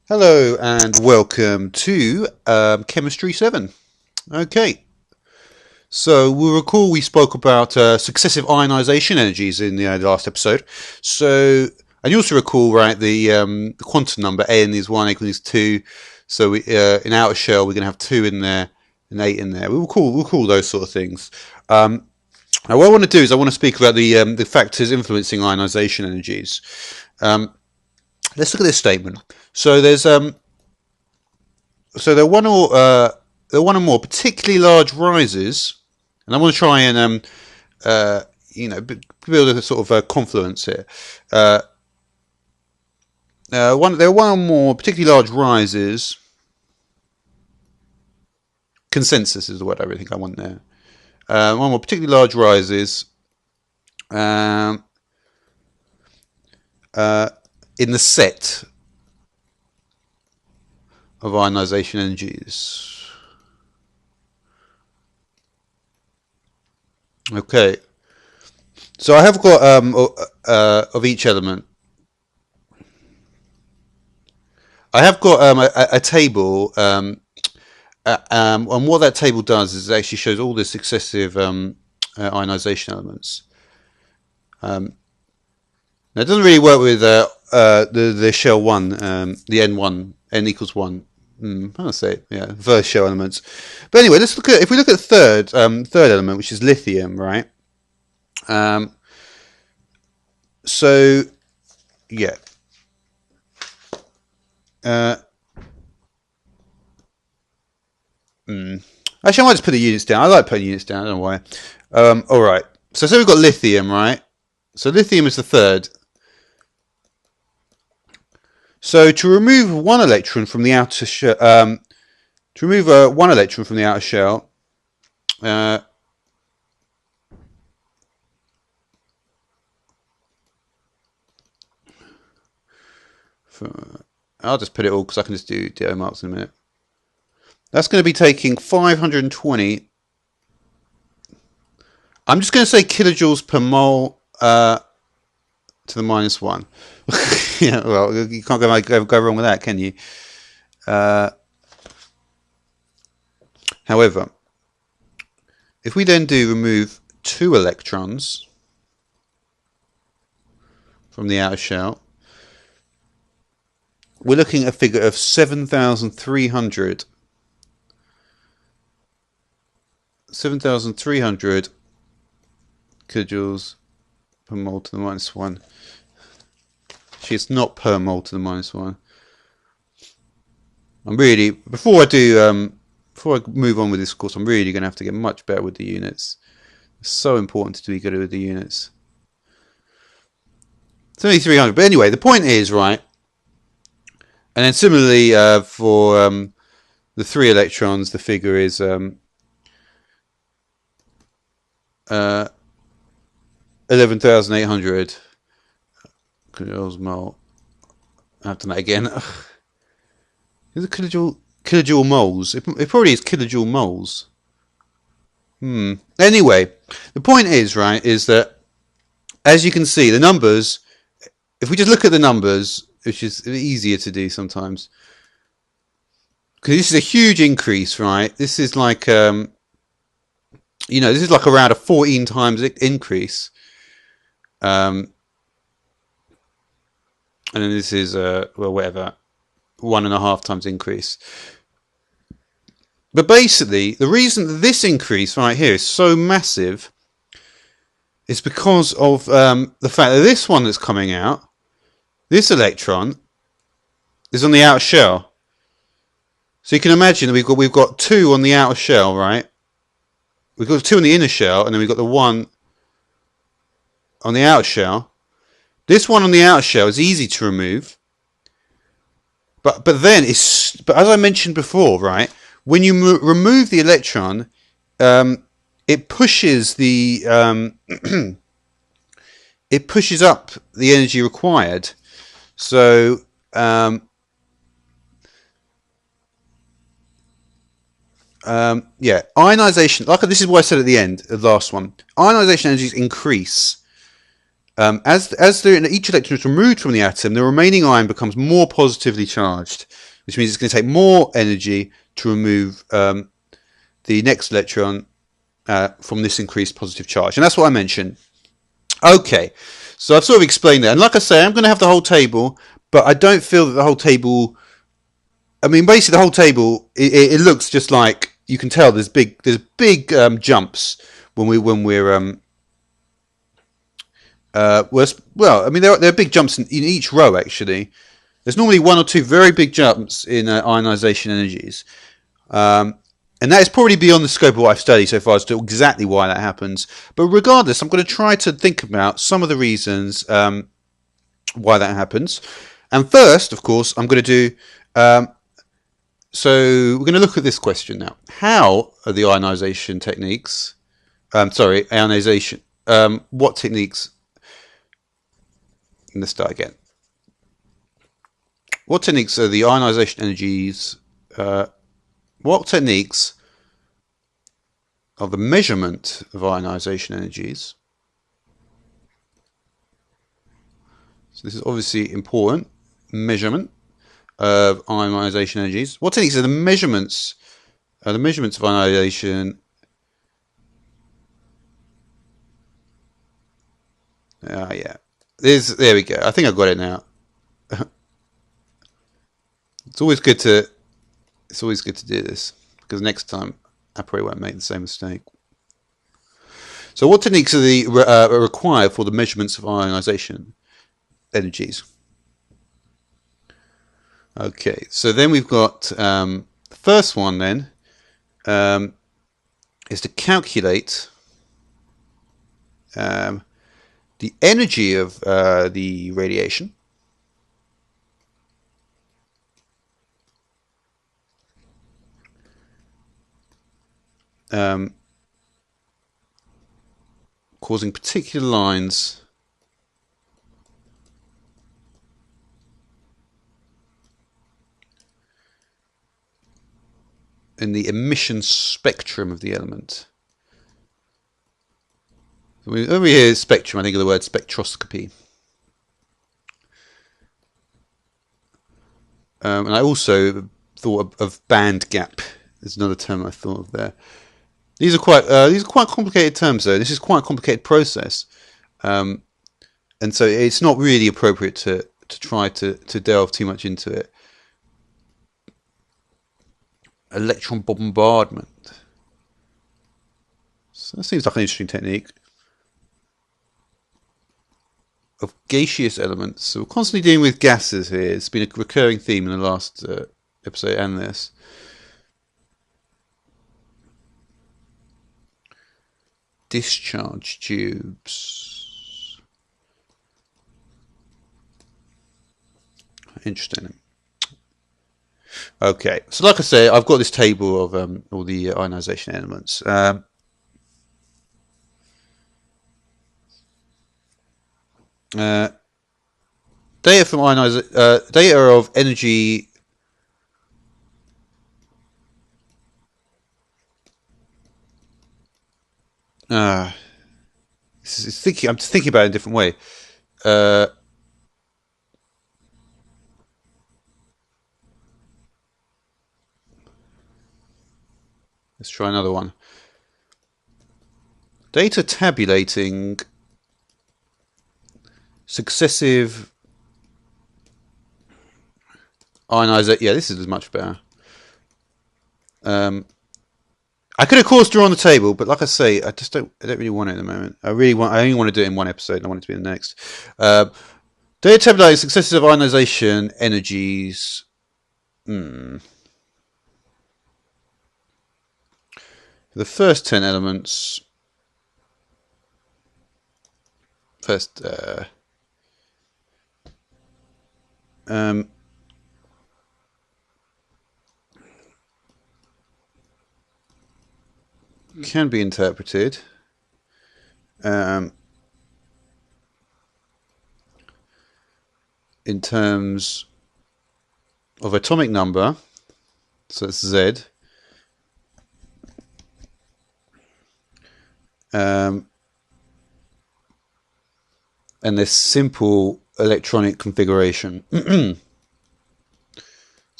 Hello and welcome to Chemistry 7. Okay, so we'll recall we spoke about successive ionization energies in the last episode. So, and you also recall, right, the quantum number n is 1, equals 2. So in outer shell, we're going to have 2 in there and 8 in there. We'll call those sort of things. Now, what I want to do is I want to speak about the factors influencing ionization energies. Let's look at this statement. So there are one or more particularly large rises, and I want to try and build a sort of a confluence here. There are one or more particularly large rises. Consensus is the word I really think I want there. One or more particularly large rises in the set of ionization energies. Okay, so I have got of each element. I have got a table, and what that table does is it actually shows all the successive ionization elements. Now it doesn't really work with the shell one, the n1, n equals 1. I'll say it, yeah, first shell elements. But anyway, if we look at the third element, which is lithium, right? So yeah. Actually, I might just put the units down. I like putting units down. I don't know why. All right. So we've got lithium, right? So lithium is the third. So to remove one electron from the outer shell, one electron from the outer shell, I'll just put it all because I can just do DO marks in a minute. That's going to be taking 520. I'm just going to say kilojoules per mole to the -1. Yeah, well, you can't go wrong with that, can you? However, if we then do remove 2 electrons from the outer shell, we're looking at a figure of 7,300 kilojoules per mole to the -1. Actually, it's not per mole to the -1. I'm really, before I move on with this course, I'm really going to have to get much better with the units. It's so important to be good with the units. It's only 300, but anyway, the point is, right, and then similarly for the 3 electrons, the figure is 11,800 kilojoules mole. I've done that again. Is it kilojoule moles? It probably is kilojoule moles. Anyway, the point is, right, is that as you can see, the numbers, if we just look at the numbers, which is easier to do sometimes, because this is a huge increase, right? This is like, this is like around a 14 times increase. And then this is, well, whatever, 1.5 times increase. But basically, the reason that this increase right here is so massive is because of the fact that this one that's coming out, this electron, is on the outer shell. So you can imagine that we've got 2 on the outer shell, right? We've got 2 on the inner shell, and then we've got the 1 on the outer shell. This one on the outer shell is easy to remove, but as I mentioned before, right? When you remove the electron, it pushes the it pushes up the energy required. So yeah, ionization. Like this is what I said at the end of the last one. Ionization energies increase each electron is removed from the atom, the remaining ion becomes more positively charged, which means it's going to take more energy to remove the next electron from this increased positive charge. And that's what I mentioned. Okay, so I've sort of explained that. And like I say, I'm going to have the whole table, but I don't feel that the whole table... I mean, basically the whole table, it looks just like... You can tell there's big jumps when we're well, I mean, there are big jumps in each row, actually. There's normally one or two very big jumps in ionization energies. And that is probably beyond the scope of what I've studied so far as to exactly why that happens. But regardless, I'm going to try to think about some of the reasons why that happens. And first, of course, I'm going to do... so we're going to look at this question now. How are the ionization techniques... ionization... what techniques... Let's start again. What techniques are the ionization energies? What techniques are the measurement of ionization energies? So this is obviously important. Measurement of ionization energies. What techniques are the measurements? The measurements of ionization. Yeah. There we go. I think I've got it now. It's always good to do this, because next time I probably won't make the same mistake. So what techniques are required for the measurements of ionization energies? Okay, so then we've got the first one then is to calculate the energy of the radiation. Causing particular lines in the emission spectrum of the element. Over here, spectrum, I think of the word spectroscopy. And I also thought of band gap. There's another term I thought of there. These are quite complicated terms, though. This is quite a complicated process, and so it's not really appropriate to try to delve too much into it. Electron bombardment. So that seems like an interesting technique. Of gaseous elements. So we're constantly dealing with gases here. It's been a recurring theme in the last episode and this. Discharge tubes. Interesting. Okay, so like I say, I've got this table of all the ionization elements. Data from data of energy. I'm thinking about it in a different way. Let's try another one. Data tabulating successive ionization. Yeah, this is much better. I could of course draw on the table, but like I say, I don't really want it at the moment. I only want to do it in one episode, and I want it to be in the next. Data tabulating successive ionization energies. The first 10 elements. First. Can be interpreted in terms of atomic number, so it's Z, and their simple electronic configuration. So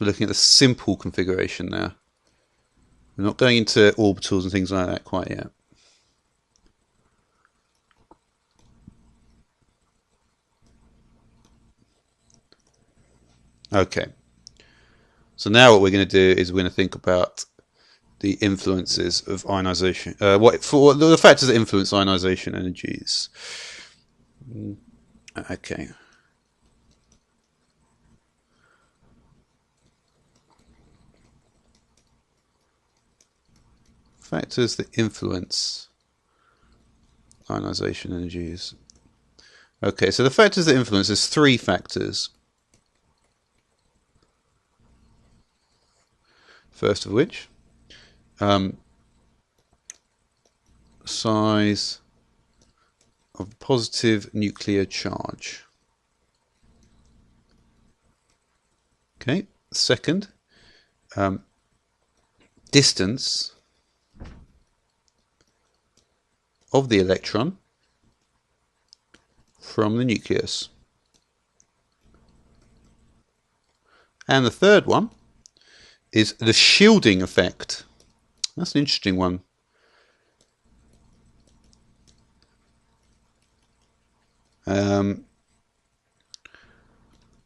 we're looking at the simple configuration now. We're not going into orbitals and things like that quite yet. Okay. So now what we're going to do is we're going to think about the influences of ionization. The factors that influence ionization energies. Okay. Factors that influence ionization energies. Okay, so the factors that influence, there's three factors. First of which, size of positive nuclear charge. Okay, second, distance of the electron from the nucleus. And the third one is the shielding effect. That's an interesting one.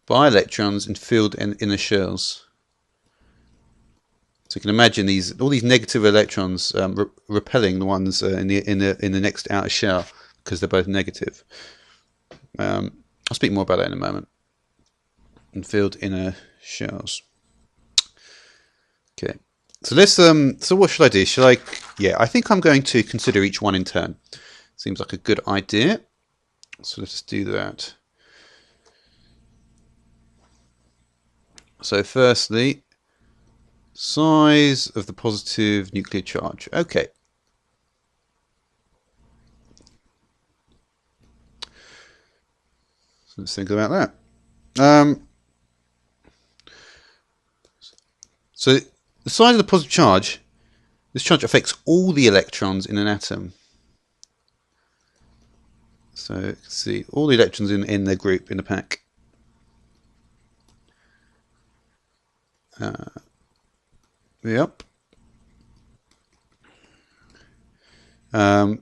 By electrons in filled and inner shells. So you can imagine all these negative electrons repelling the ones in the next outer shell because they're both negative. I'll speak more about that in a moment. And filled inner shells. Okay. So let's so what should I do? I think I'm going to consider each one in turn. Seems like a good idea. So let's do that. So firstly, size of the positive nuclear charge. Okay. So let's think about that. So the size of the positive charge, this charge affects all the electrons in an atom. So you can see all the electrons in the group, in the pack. Yep. So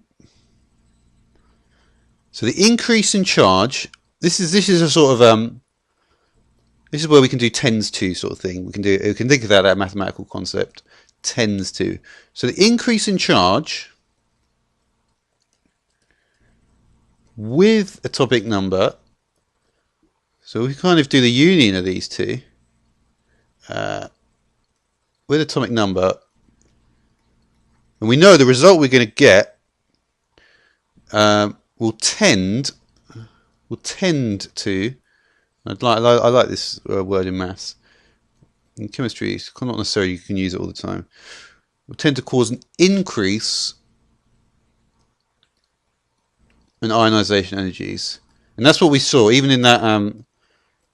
the increase in charge, this is a sort of this is where we can do tends to sort of thing. We can think of that mathematical concept, tends to. So the increase in charge with atomic number. So we kind of do the union of these two. With atomic number, and we know the result we're going to get will tend to. I like this word in maths. In chemistry, it's not necessarily you can use it all the time. Will tend to cause an increase in ionization energies, and that's what we saw even in that.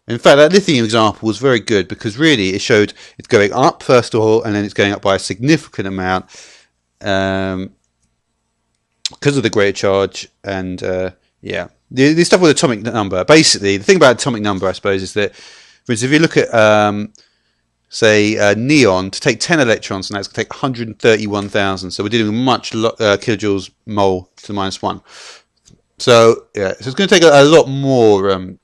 In fact, that lithium example was very good because really it showed it's going up first of all, and then it's going up by a significant amount because of the greater charge. And yeah, the stuff with atomic number. Basically, the thing about atomic number, I suppose, is that, for instance, if you look at say neon, to take 10 electrons, now it's going to take 131,000. So we're dealing with much kilojoules mole to the -1. So yeah, so it's going to take a lot more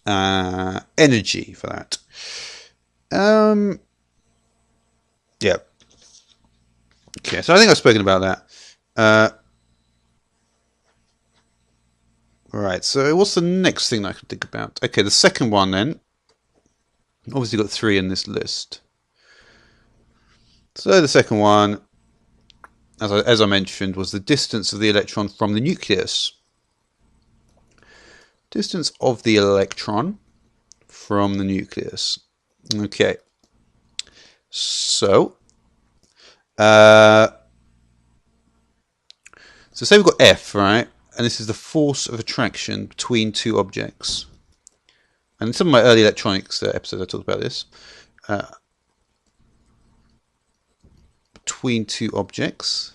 energy for that. Yeah. Okay, so I think I've spoken about that. Right, so what's the next thing I can think about? Okay, the second one then. Obviously got 3 in this list. So the second one, as I mentioned, was the distance of the electron from the nucleus. Distance of the electron from the nucleus. Okay. So say we've got F, right? And this is the force of attraction between two objects. And in some of my early electronics episodes, I talked about this. Between two objects.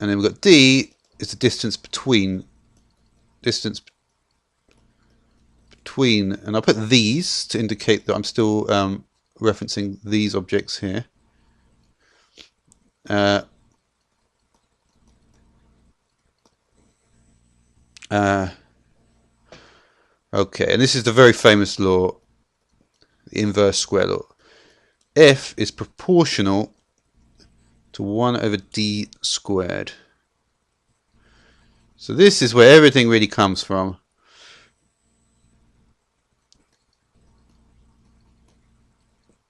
And then we've got d is the distance between, and I'll put these to indicate that I'm still referencing these objects here. Okay, and this is the very famous law, the inverse square law. F is proportional to 1 over d squared. So this is where everything really comes from.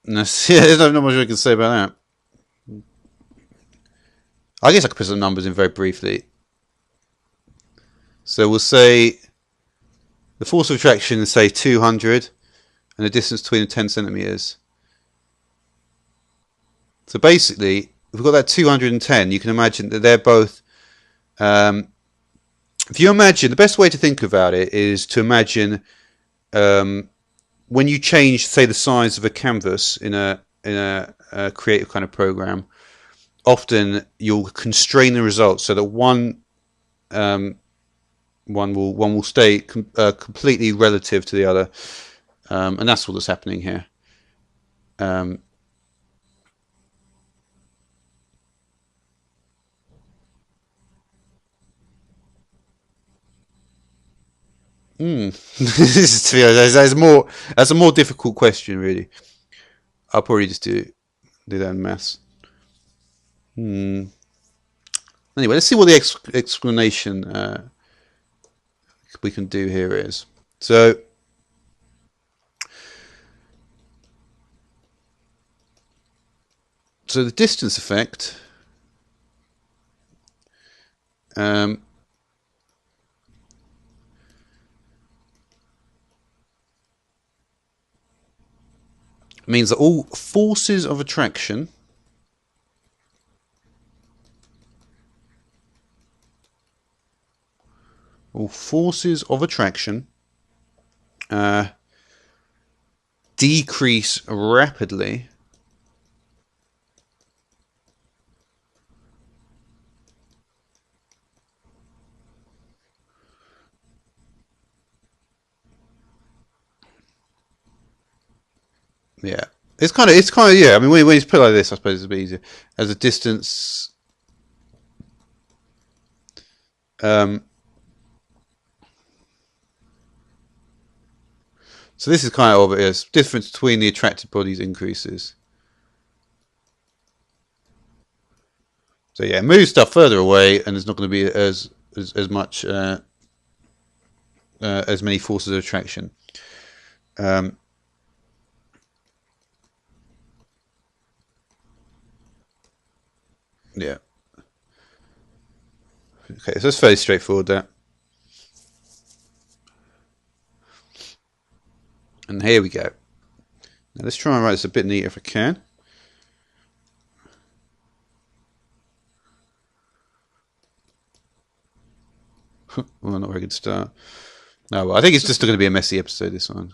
There's not much I can say about that. I guess I could put some numbers in very briefly. So we'll say the force of attraction is, say, 200, and the distance between them 10 centimeters. So basically, if we've got that 210, you can imagine that they're both. If you imagine, the best way to think about it is to imagine when you change, say, the size of a canvas in a creative kind of program, often you'll constrain the results so that one will stay completely relative to the other, and that's what's happening here. This is, that's a more difficult question, really. I'll probably just do that in maths. Anyway, let's see what the explanation we can do here is. So the distance effect means that all forces of attraction decrease rapidly yeah. It's kind of yeah. I mean, when it's put like this, I suppose it's a bit easier. As a distance, so this is kind of obvious. Difference between the attracted bodies increases. So yeah, move stuff further away, and there's not going to be as much as many forces of attraction. Yeah. Okay, so it's fairly straightforward there. And here we go. Now let's try and write this a bit neater if I can. Well, not a very good start. No, well, I think it's just going to be a messy episode, this one.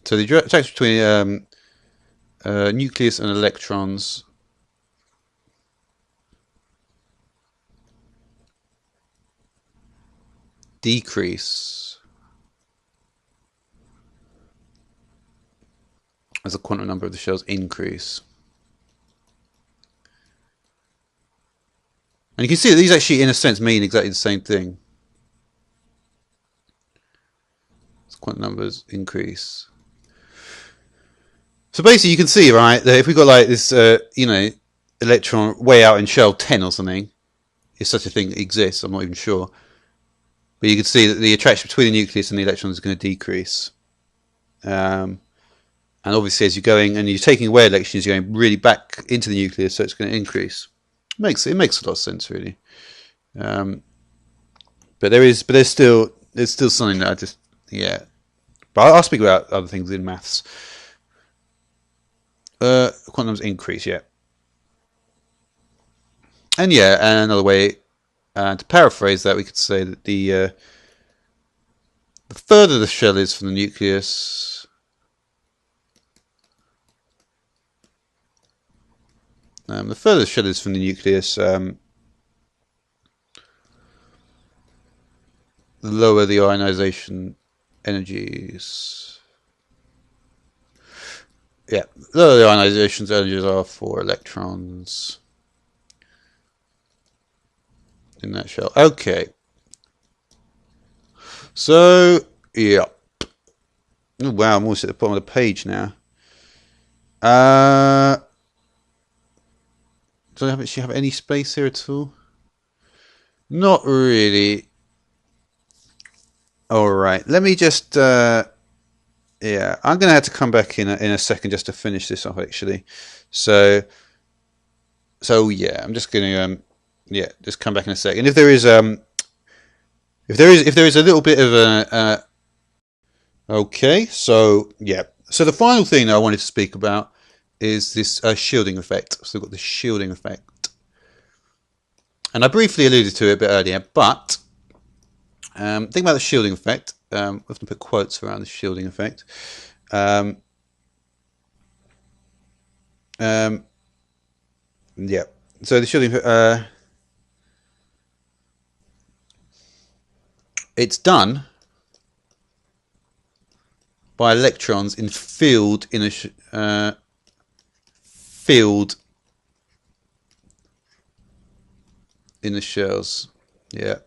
So the attraction between nucleus and electrons decrease as the quantum number of the shells increase. And you can see that these actually, in a sense, mean exactly the same thing. Quantum numbers increase. So basically, you can see, right, that if we got like this, electron way out in shell 10 or something, if such a thing exists, I'm not even sure. But you can see that the attraction between the nucleus and the electron is going to decrease. And obviously, as you're going and you're taking away electrons, you're going really back into the nucleus, so it's going to increase. It makes a lot of sense, really. But there's still something that I just, yeah. But I'll speak about other things in maths. Quantums increase, yeah. And yeah, and another way to paraphrase that, we could say that the further the shell is from the nucleus, The further shell is from the nucleus, the lower the ionization energies. Yeah, lower the ionization energies are for electrons in that shell. Okay. So, yeah. Oh, wow, I'm almost at the bottom of the page now. Do I actually have any space here at all? Not really. Alright, let me just... yeah, I'm going to have to come back in a second just to finish this off, actually. So yeah, I'm just going to... yeah, just come back in a second. If there is a little bit of a... okay, so yeah. So the final thing that I wanted to speak about is this shielding effect. So we've got the shielding effect. And I briefly alluded to it a bit earlier, but think about the shielding effect. We have to put quotes around the shielding effect. Yeah. So the shielding effect, it's done by electrons in field in a field in the shells. Yeah.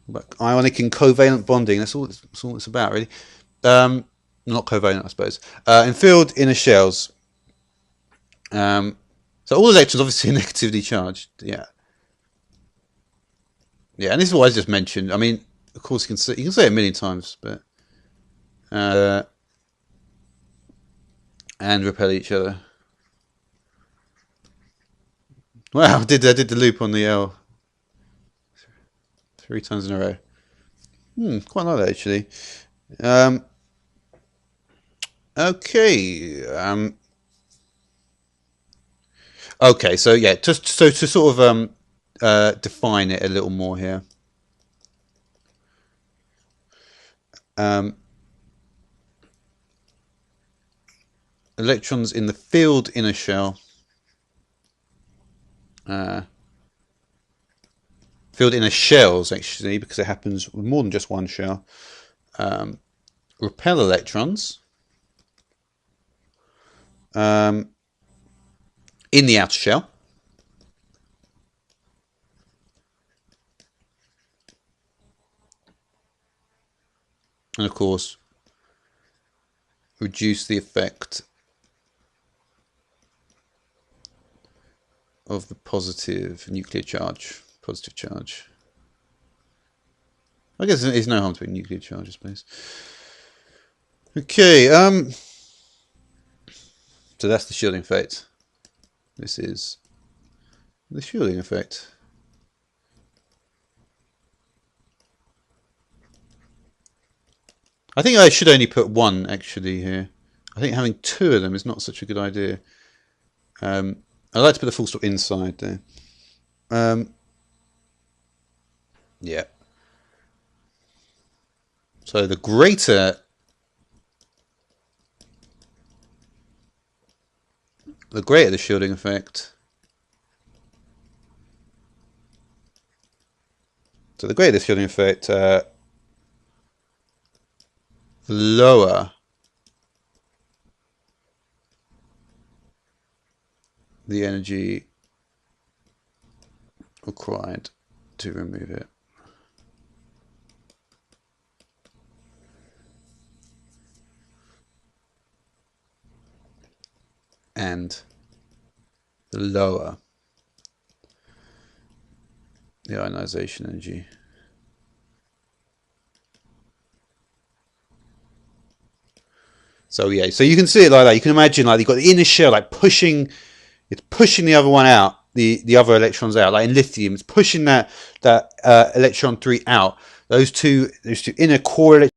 But ionic and covalent bonding, that's all it's about, really. Not covalent, I suppose. In field inner shells. So all electrons obviously are negatively charged. Yeah. Yeah, and this is what I just mentioned. I mean, of course, you can say it a million times, but and repel each other. Wow, I did the loop on the L 3 times in a row. Quite like that, actually. Okay. Okay, so yeah, just so to sort of define it a little more here. Electrons in the field inner shell. Field inner shells, actually, because it happens with more than just one shell. Repel electrons in the outer shell. And of course, reduce the effect of the positive nuclear charge. Positive charge. I guess there's no harm to a nuclear charge, I suppose. Okay, so that's the shielding effect. This is the shielding effect. I think I should only put one, actually, here. I think having two of them is not such a good idea. I'd like to put the full stop inside there. Yeah. So the greater the shielding effect, the lower the energy required to remove it. And the lower the ionization energy. So yeah, so you can see it like that. You can imagine like you've got the inner shell like pushing, it's pushing the other one out, the other electrons out. Like in lithium, it's pushing that electron 3 out. Those two inner core electrons